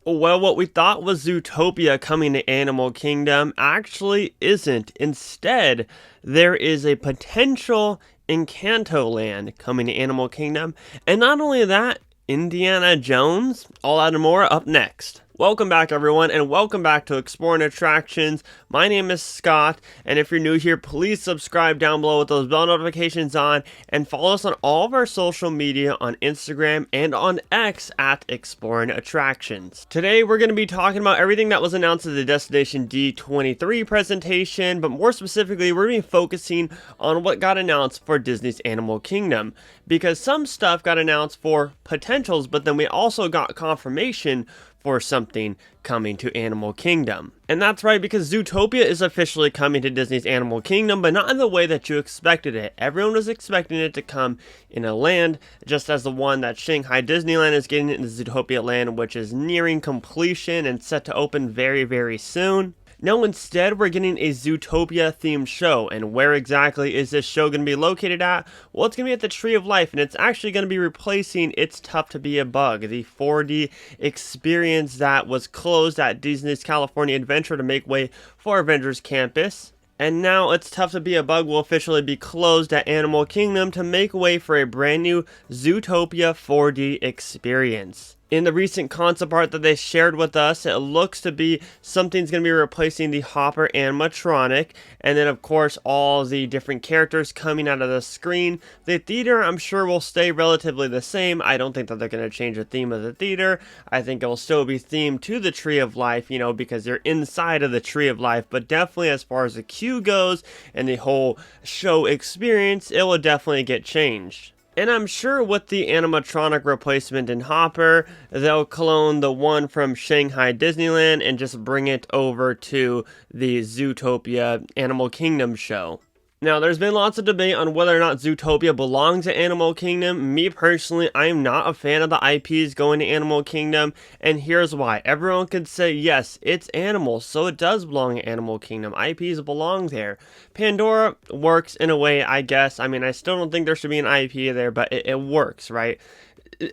Well, what we thought was Zootopia coming to Animal Kingdom actually isn't. Instead, there is a potential Encanto land coming to Animal Kingdom. And not only that, Indiana Jones, all that and more up next. Welcome back, everyone, and welcome back to Exploring Attractions. My name is Scott, and if you're new here, please subscribe down below with those bell notifications on, and follow us on all of our social media on Instagram and on X at Exploring Attractions. Today, we're going to be talking about everything that was announced at the Destination D23 presentation, but more specifically, we're going to be focusing on what got announced for Disney's Animal Kingdom, because some stuff got announced for potentials, but then we also got confirmation for something coming to Animal Kingdom. And that's right, because Zootopia is officially coming to Disney's Animal Kingdom, but not in the way that you expected it. Everyone was expecting it to come in a land, just as the one that Shanghai Disneyland is getting into Zootopia land, which is nearing completion and set to open very, very soon. No, instead, we're getting a Zootopia themed show. And where exactly is this show going to be located at? Well, it's going to be at the Tree of Life, and it's actually going to be replacing It's Tough to Be a Bug, the 4D experience that was closed at Disney's California Adventure to make way for Avengers Campus. And now It's Tough to Be a Bug will officially be closed at Animal Kingdom to make way for a brand new Zootopia 4D experience. In the recent concept art that they shared with us, it looks to be something's going to be replacing the Hopper animatronic, and then of course all the different characters coming out of the screen. The theater, I'm sure, will stay relatively the same. I don't think that they're going to change the theme of the theater. I think it will still be themed to the Tree of Life, you know, because you're inside of the Tree of Life, but definitely as far as the queue goes and the whole show experience, it will definitely get changed. And I'm sure with the animatronic replacement in Hopper, they'll clone the one from Shanghai Disneyland and just bring it over to the Zootopia Animal Kingdom show. Now, there's been lots of debate on whether or not Zootopia belongs to Animal Kingdom. Me personally, I am not a fan of the IPs going to Animal Kingdom, and here's why. Everyone could say, yes, it's animals, so it does belong to Animal Kingdom. IPs belong there. Pandora works in a way, I guess. I mean, I still don't think there should be an IP there, but it works, right?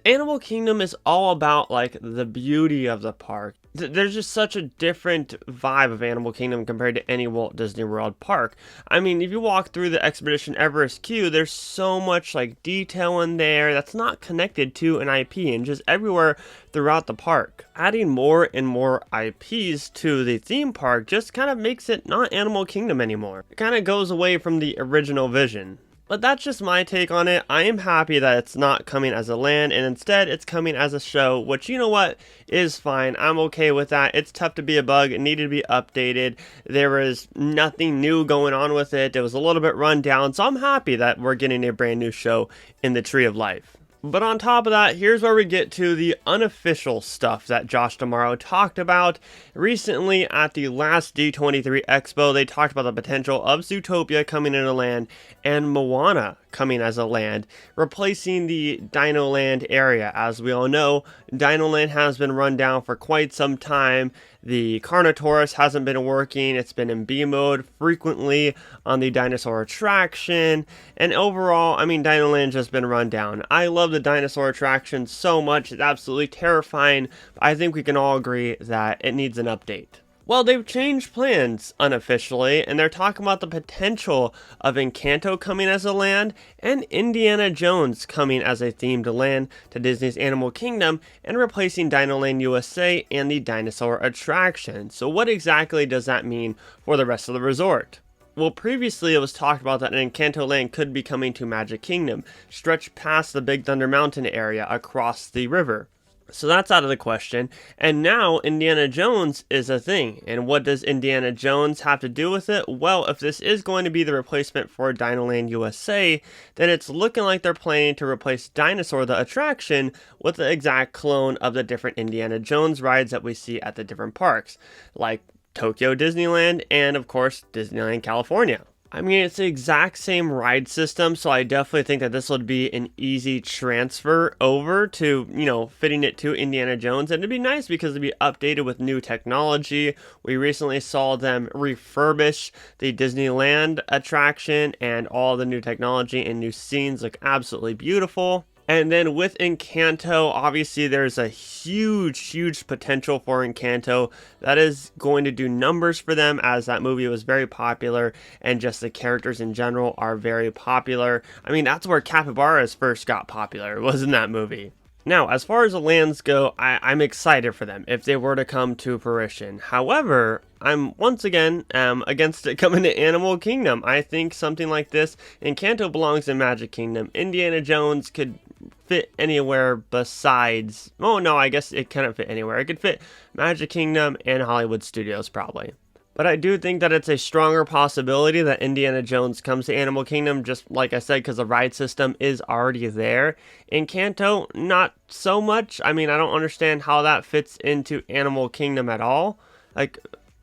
Animal Kingdom is all about, like, the beauty of the park. There's just such a different vibe of Animal Kingdom compared to any Walt Disney World park. I mean, if you walk through the Expedition Everest queue, there's so much, like, detail in there that's not connected to an IP and just everywhere throughout the park. Adding more and more IPs to the theme park just kind of makes it not Animal Kingdom anymore. It kind of goes away from the original vision. But that's just my take on it. I am happy that it's not coming as a land, and instead it's coming as a show, which, you know what, is fine. I'm okay with that. It's Tough to Be a Bug. It needed to be updated. There was nothing new going on with it. It was a little bit run down, so I'm happy that we're getting a brand new show in the Tree of Life. But on top of that, here's where we get to the unofficial stuff that Josh D'Amaro talked about. Recently, at the last D23 Expo, they talked about the potential of Zootopia coming in a land and Moana coming as a land, replacing the Dino Land area. As we all know, Dino Land has been run down for quite some time. The Carnotaurus hasn't been working. It's been in B mode frequently on the dinosaur attraction. And overall, I mean, Dino Land's just been run down. I love the dinosaur attraction so much. It's absolutely terrifying. I think we can all agree that it needs an update. Well, they've changed plans unofficially, and they're talking about the potential of Encanto coming as a land and Indiana Jones coming as a themed land to Disney's Animal Kingdom and replacing Dino Land USA and the dinosaur attraction. So what exactly does that mean for the rest of the resort? Well, previously it was talked about that an Encanto Land could be coming to Magic Kingdom, stretched past the Big Thunder Mountain area across the river. So that's out of the question, and now Indiana Jones is a thing. And what does Indiana Jones have to do with it? Well, if this is going to be the replacement for Dino Land USA, then it's looking like they're planning to replace Dinosaur the attraction with the exact clone of the different Indiana Jones rides that we see at the different parks, like Tokyo Disneyland and, of course, Disneyland California. I mean, it's the exact same ride system, so I definitely think that this would be an easy transfer over to, you know, fitting it to Indiana Jones. And it'd be nice because it'd be updated with new technology. We recently saw them refurbish the Disneyland attraction, and all the new technology and new scenes look absolutely beautiful. And then with Encanto, obviously there's a huge potential for Encanto. That is going to do numbers for them, as that movie was very popular and just the characters in general are very popular. I mean, that's where capybaras first got popular, was in that movie. Now, as far as the lands go, I'm excited for them if they were to come to fruition. However, I'm once again against it coming to Animal Kingdom. I think something like this, Encanto belongs in Magic Kingdom. Indiana Jones could fit anywhere besides, oh no, I guess it couldn't fit anywhere. It could fit Magic Kingdom and Hollywood Studios probably. But I do think that it's a stronger possibility that Indiana Jones comes to Animal Kingdom, just like I said, because the ride system is already there. Encanto, not so much. I mean, I don't understand how that fits into Animal Kingdom at all. Like,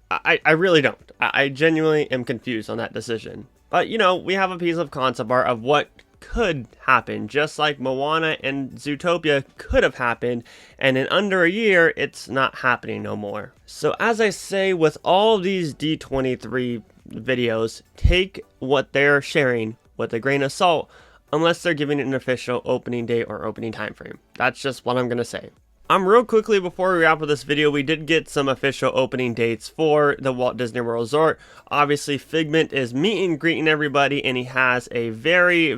I really don't. I genuinely am confused on that decision. But, you know, we have a piece of concept art of what could happen, just like Moana and Zootopia could have happened, and in under a year it's not happening no more. So as I say with all of these D23 videos, take what they're sharing with a grain of salt, unless they're giving it an official opening date or opening time frame. That's just what I'm gonna say. Real quickly before we wrap up this video, we did get some official opening dates for the Walt Disney World Resort. Obviously, Figment is meet and greeting everybody, and he has a very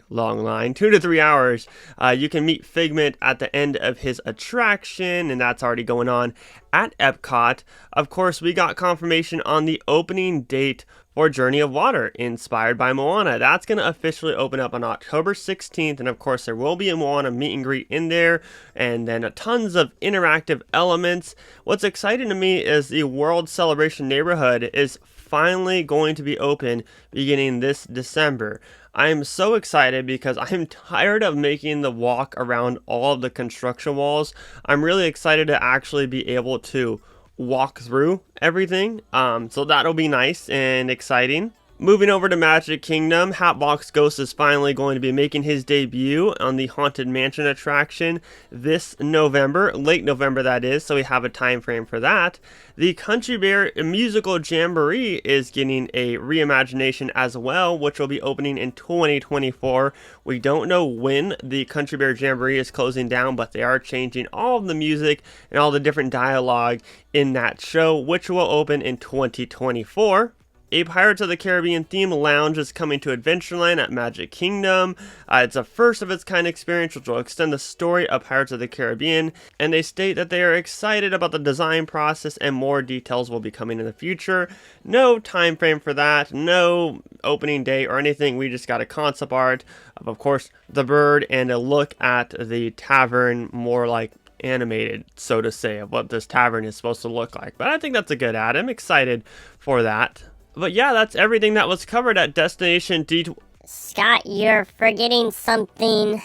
long line, 2 to 3 hours. You can meet Figment at the end of his attraction, and that's already going on at Epcot. Of course, we got confirmation on the opening date for Journey of Water, inspired by Moana. That's going to officially open up on October 16th, and of course there will be a Moana meet and greet in there, and then tons of interactive elements. What's exciting to me is the World Celebration Neighborhood is finally going to be open beginning this December. I am so excited because I'm tired of making the walk around all of the construction walls. I'm really excited to actually be able to walk through everything, so that'll be nice and exciting. Moving over to Magic Kingdom, Hatbox Ghost is finally going to be making his debut on the Haunted Mansion attraction this November, late November that is, so we have a time frame for that. The Country Bear Musical Jamboree is getting a reimagination as well, which will be opening in 2024. We don't know when the Country Bear Jamboree is closing down, but they are changing all of the music and all the different dialogue in that show, which will open in 2024. A Pirates of the Caribbean theme lounge is coming to Adventureland at Magic Kingdom. It's a first of its kind experience which will extend the story of Pirates of the Caribbean, and they state that they are excited about the design process and more details will be coming in the future. No time frame for that, no opening date or anything. We just got a concept art of course, the bird and a look at the tavern, more like animated, so to say, of what this tavern is supposed to look like. But I think that's a good ad. I'm excited for that. But yeah, that's everything that was covered at Destination D23. Scott, you're forgetting something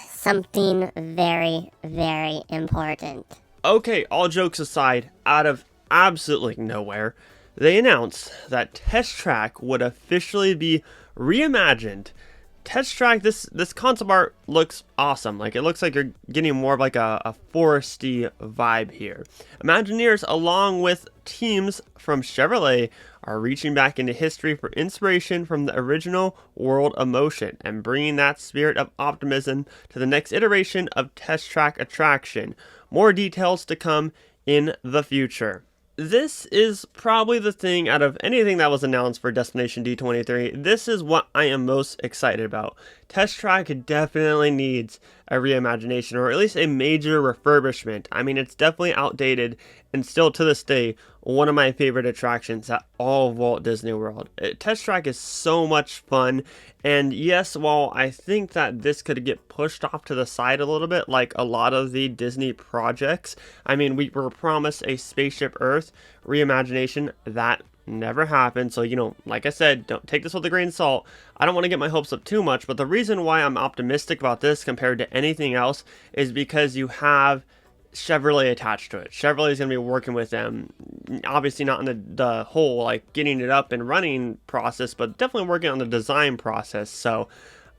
very important. Okay, all jokes aside, out of absolutely nowhere, they announced that Test Track would officially be reimagined. Test Track, this concept art looks awesome. Like, it looks like you're getting more of like a foresty vibe here. Imagineers, along with teams from Chevrolet, are reaching back into history for inspiration from the original World of Motion and bringing that spirit of optimism to the next iteration of Test Track attraction. More details to come in the future. This is probably the thing out of anything that was announced for Destination D23. This is what I am most excited about. Test Track definitely needs a reimagination, or at least a major refurbishment. I mean, it's definitely outdated and still to this day one of my favorite attractions at all of Walt Disney World. Test Track is so much fun, and yes, while I think that this could get pushed off to the side a little bit like a lot of the Disney projects, I mean, we were promised a Spaceship Earth reimagination. That never happened. So, you know, like I said, don't take this with a grain of salt. I don't want to get my hopes up too much, but the reason why I'm optimistic about this compared to anything else is because you have Chevrolet attached to it. Chevrolet is going to be working with them, obviously not in the whole like getting it up and running process, but definitely working on the design process. So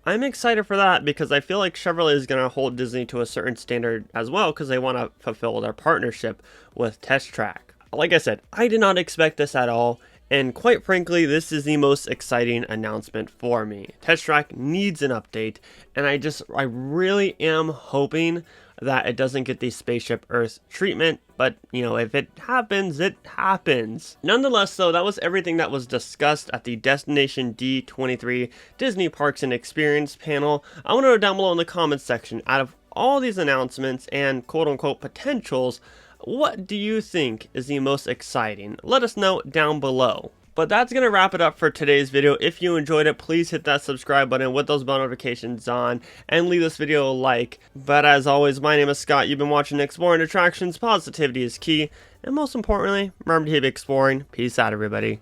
I'm excited for that because I feel like Chevrolet is going to hold Disney to a certain standard as well, because they want to fulfill their partnership with Test Track. Like I said, I did not expect this at all, And quite frankly, this is the most exciting announcement for me. Test Track needs an update, and I really am hoping that it doesn't get the Spaceship Earth treatment, but if it happens, it happens. Nonetheless though, that was everything that was discussed at the Destination D23 Disney Parks and Experience panel. I want to know down below in the comments section, out of all these announcements and quote-unquote potentials, what do you think is the most exciting? Let us know down below. But that's going to wrap it up for today's video. If you enjoyed it, please hit that subscribe button with those bell notifications on and leave this video a like. But as always, my name is Scott. You've been watching Exploring Attractions. Positivity is key. And most importantly, remember to keep exploring. Peace out, everybody.